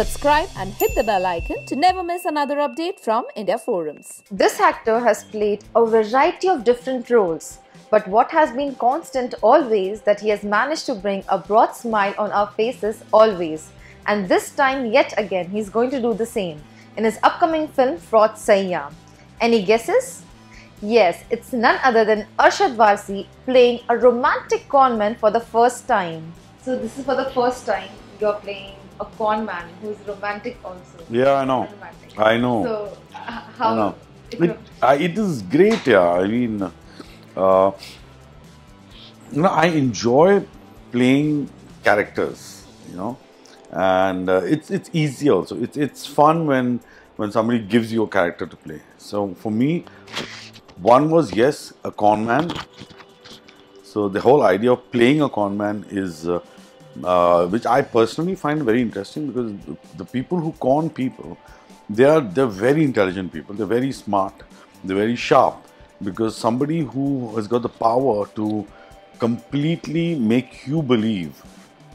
Subscribe and hit the bell icon to never miss another update from India Forums. This actor has played a variety of different roles, but what has been constant always that he has managed to bring a broad smile on our faces always. And this time yet again he's going to do the same in his upcoming film Fraud Saiya. Any guesses? Yes, it's none other than Arshad Warsi playing a romantic conman for the first time. So this is for the first time you're playing a conman who is romantic also. Yeah, I know. Romantic. I know. So how? I know. It is great, yeah. I mean, I enjoy playing characters, and it's easy also. It's fun when somebody gives you a character to play. So for me, one was yes, a con man. So the whole idea of playing a con man is, which I personally find very interesting, because the people who con people, they're very intelligent people. They're very smart. They're very sharp, because somebody who has got the power to completely make you believe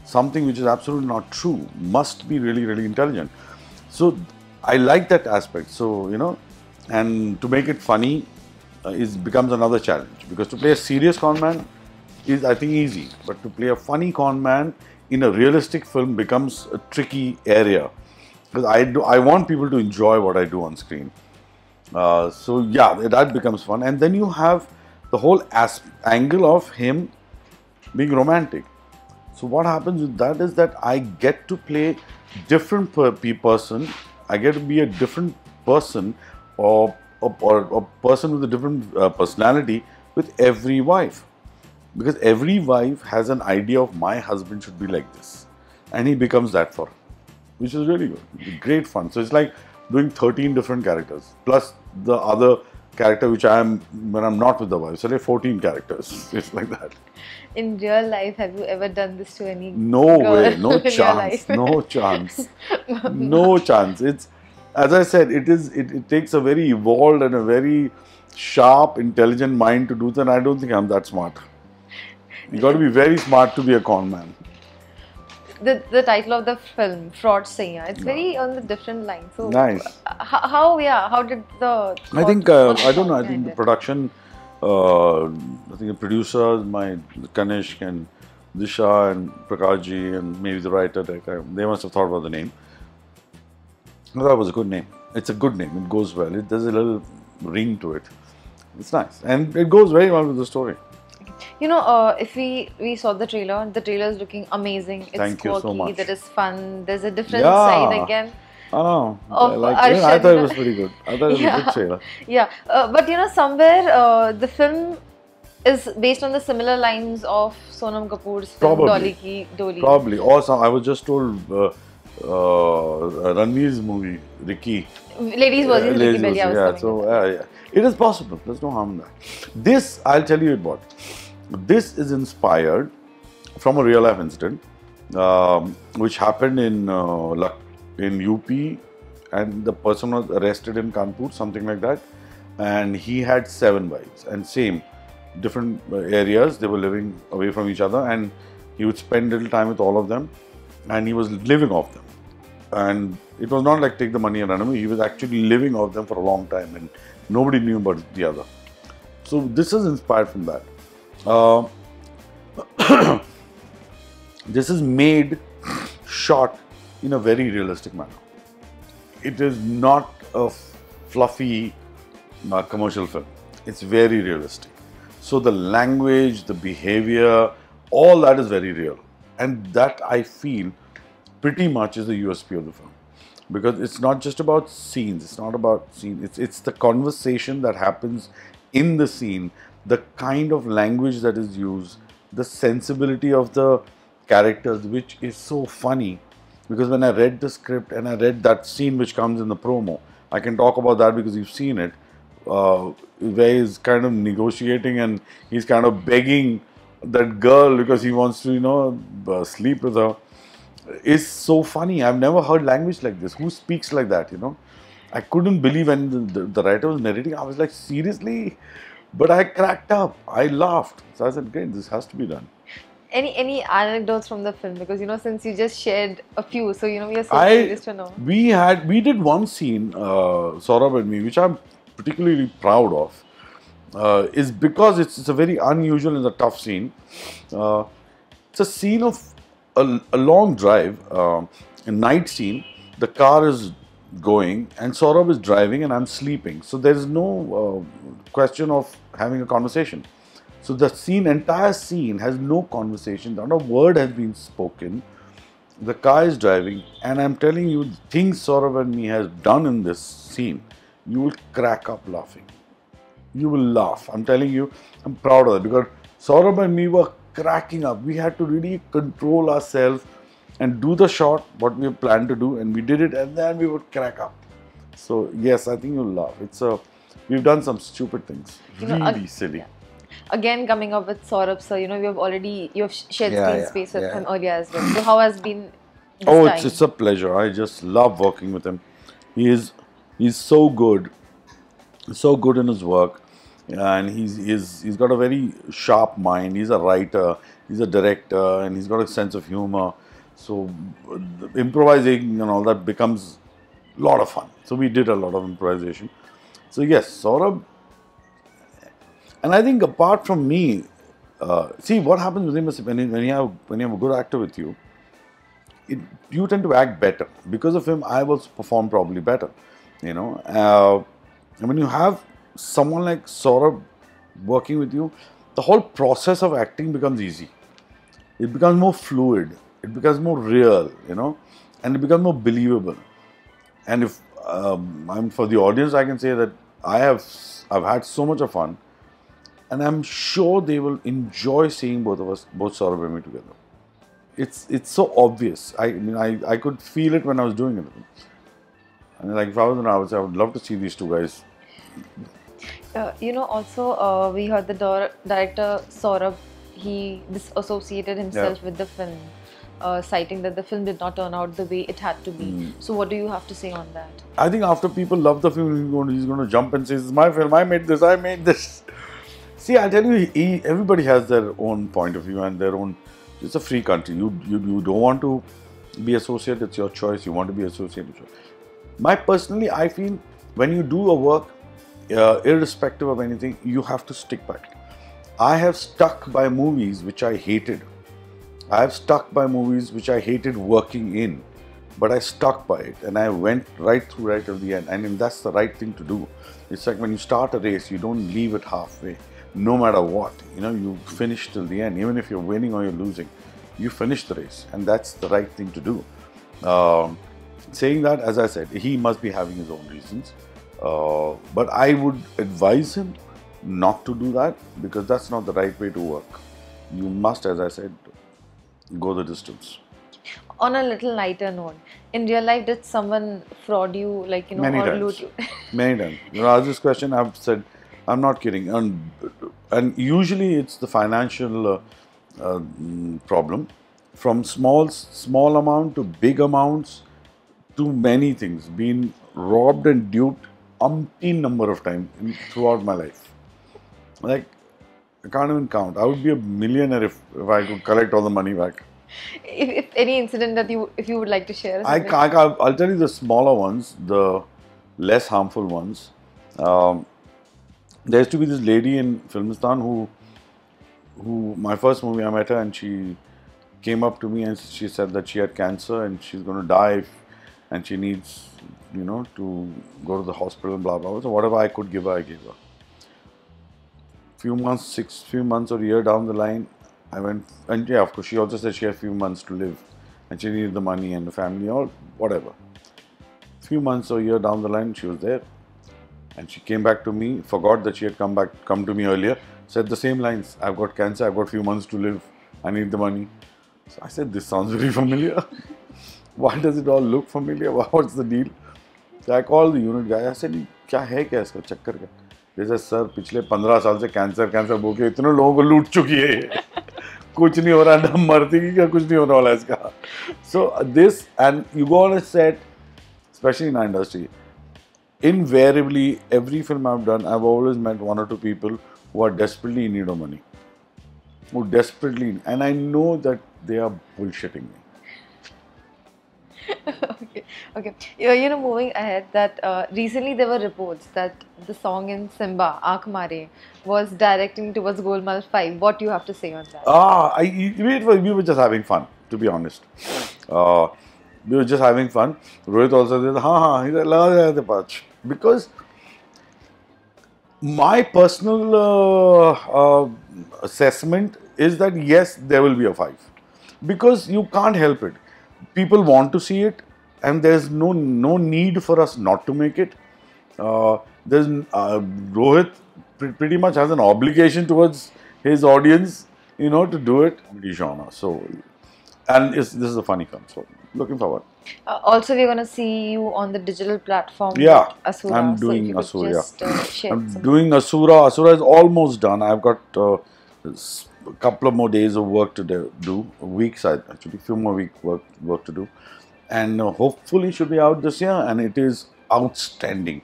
something which is absolutely not true must be really, really intelligent. So I like that aspect. So, and to make it funny becomes another challenge, because to play a serious con man is, I think, easy, but to play a funny con man in a realistic film becomes a tricky area, because I want people to enjoy what I do on screen. So yeah, that becomes fun. And then you have the whole angle of him being romantic. So what happens with that is that I get to play different person. I get to be a different person, or a person with a different personality with every wife. Because every wife has an idea of my husband should be like this. And he becomes that for her, which is really good. It's great fun. So it's like doing 13 different characters, plus the other character which I am when I'm not with the wife. So like 14 characters. It's like that. In real life, have you ever done this to any No girl way, no in your chance, life? no chance, no chance. It's, as I said, it takes a very evolved and a very sharp, intelligent mind to do that. And I don't think I'm that smart. You got to be very smart to be a con man. The title of the film, Fraud Saiya, it's very on the different line. So Nice. How did the? I think I don't know. I think the production. I think the producers, my Kanishk and Disha and Prakashji and maybe the writer, they must have thought about the name. I thought it was a good name. It's a good name. It goes well. There's a little ring to it. It's nice, and it goes very well with the story. If we saw the trailer is looking amazing. It's Thank you so much. There is fun. There's a different side again. Oh, I thought it was pretty good. I thought it was a good trailer. Yeah, but somewhere the film is based on the similar lines of Sonam Kapoor's film Dolly. Probably. Or I was just told Ranveer's movie, Ricky. Ladies version Ricky Belly. Yeah, so it is possible. There's no harm in that. This, I'll tell you what. This is inspired from a real life incident which happened in UP, and the person was arrested in Kanpur, something like that, and he had 7 wives, and same different areas. They were living away from each other, and he would spend little time with all of them, and he was living off them. And it was not like take the money and run away. He was actually living off them for a long time, and nobody knew about the other. So this is inspired from that. This is shot in a very realistic manner. It is not a fluffy commercial film. It's very realistic. So the language, the behavior, all that is very real. And that, I feel, pretty much is the USP of the film. Because it's not just about scenes. It's not about scenes. It's the conversation that happens in the scene, the kind of language that is used, the sensibility of the characters, which is so funny. Because when I read the script and I read that scene which comes in the promo, I can talk about that because you've seen it, where he's kind of negotiating and he's kind of begging that girl because he wants to, sleep with her. Is so funny. I've never heard language like this. Who speaks like that, I couldn't believe when the writer was narrating. I was like, seriously? But I cracked up. I laughed. So I said, great, this has to be done. Any anecdotes from the film? Because since you just shared a few, so we are so I curious to know. we did one scene, Saurabh and me, which I'm particularly proud of. Is because it's a very unusual and a tough scene. It's a scene of a long drive, a night scene. The car is going and Saurabh is driving and I'm sleeping. So there is no question of having a conversation. So the entire scene has no conversation. Not a word has been spoken. The car is driving and I'm telling you, things Saurabh and me has done in this scene, you will crack up laughing. You will laugh. I'm telling you, I'm proud of it because Saurabh and me were cracking up. We had to really control ourselves and do the shot, what we planned to do, and we did it, and then we would crack up. So yes, I think you'll laugh. We've done some stupid things, really silly. Again, coming up with Saurabh sir, you have shared screen space with him earlier as well. So how has been this time? It's a pleasure. I just love working with him. He's so good in his work, and he's got a very sharp mind. He's a writer, he's a director, and he's got a sense of humor. So improvising and all that becomes a lot of fun. So we did a lot of improvisation. So yes, Saurabh. And I think apart from me, see what happens with him is when you have a good actor with you, you tend to act better. Because of him, I will perform probably better. And when you have someone like Saurabh working with you, the whole process of acting becomes easy. It becomes more fluid. It becomes more real, and it becomes more believable. And if for the audience, I can say that I've had so much of fun, and I'm sure they will enjoy seeing both Saurabh and me together. It's so obvious. I could feel it when I was doing it. And like if I was an artist, I would love to see these two guys. Also we heard the director Saurabh, he disassociated himself with the film, citing that the film did not turn out the way it had to be. So what do you have to say on that? I think after people love the film, he's going to jump and say, "This is my film. I made this." See, I tell you, everybody has their own point of view and their own. It's a free country. You don't want to be associated. It's your choice. You want to be associated. Personally, I feel when you do a work, irrespective of anything, you have to stick by it. I have stuck by movies which I hated. I have stuck by movies which I hated working in, but I stuck by it and I went right to the end. And that's the right thing to do. It's like when you start a race, you don't leave it halfway, no matter what. You finish till the end, even if you're winning or you're losing, you finish the race, and that's the right thing to do. Saying that, as I said, he must be having his own reasons, but I would advise him not to do that because that's not the right way to work. You must, as I said, go the distance. On a little lighter note, in real life, did someone fraud you, Many or times. loot you? Many times. Asked this question, I've said, I'm not kidding. And usually it's the financial problem. From small amount to big amounts to many things. Been robbed and duped umpteen number of times throughout my life. Like, I can't even count. I would be a millionaire if I could collect all the money back. If any incident that if you would like to share. I'll tell you the smaller ones, the less harmful ones. There used to be this lady in Filmistan who my first movie I met her and she came up to me and she said that she had cancer and she's going to die and she needs, to go to the hospital and blah, blah, blah. So whatever I could give her, I gave her. Few months or a year down the line, I went, and yeah, of course, she also said she had a few months to live and she needed the money and the family or whatever. Few months or a year down the line, she was there. And she came back to me, forgot that she had come to me earlier, said the same lines. I've got cancer, I've got a few months to live, I need the money. So I said, this sounds very familiar. Why does it all look familiar? What's the deal? So I called the unit guy, I said, क्या है क्या इसका चक्कर क्या? They said, sir, पिछले 15 साल से cancer बोल के इतने लोगों को लूट चुकी है ये. कुछ नहीं हो रहा, ना मरती की क्या कुछ नहीं होने वाला इसका. So this, and you go on a set, especially in our industry, invariably, every film I've done, I've always met one or two people who are desperately in need of money. who desperately, and I know that they are bullshitting me. Okay, okay. Moving ahead, that recently there were reports that the song in Simba, Aankh Mare, was directing towards Golmaal 5. What do you have to say on that? We were just having fun, to be honest. We were just having fun. Rohit also said, he's like, "Laga the patch." Because my personal assessment is that yes, there will be a 5. Because you can't help it. People want to see it, and there's no need for us not to make it. Rohit pretty much has an obligation towards his audience, to do it. Comedy genre. So, and this is a funny film. So, looking forward. Also, we're going to see you on the digital platform. Yeah, with Asura. I'm So doing if you could Asura. just, share I'm some- doing Asura. Asura is almost done. I've got a couple of more days of work to do. Weeks, actually, few more work to do, and hopefully should be out this year. And it is outstanding.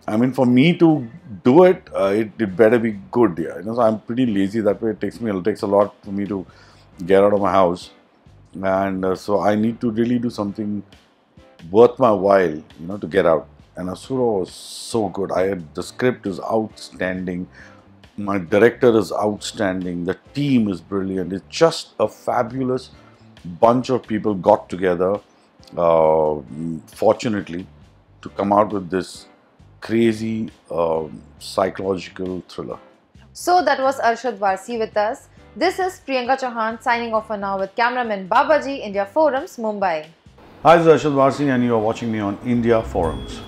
I mean, for me to do it, it better be good. Yeah, so I'm pretty lazy that way. It takes a lot for me to get out of my house, and so I need to really do something worth my while, to get out. And Asura was so good. The script is outstanding. My director is outstanding. The team is brilliant. It's just a fabulous bunch of people got together, fortunately, to come out with this crazy psychological thriller. So that was Arshad Warsi with us. This is Priyanka Chauhan signing off for now with cameraman Babaji, India Forums, Mumbai. Hi, this is Arshad Warsi and you are watching me on India Forums.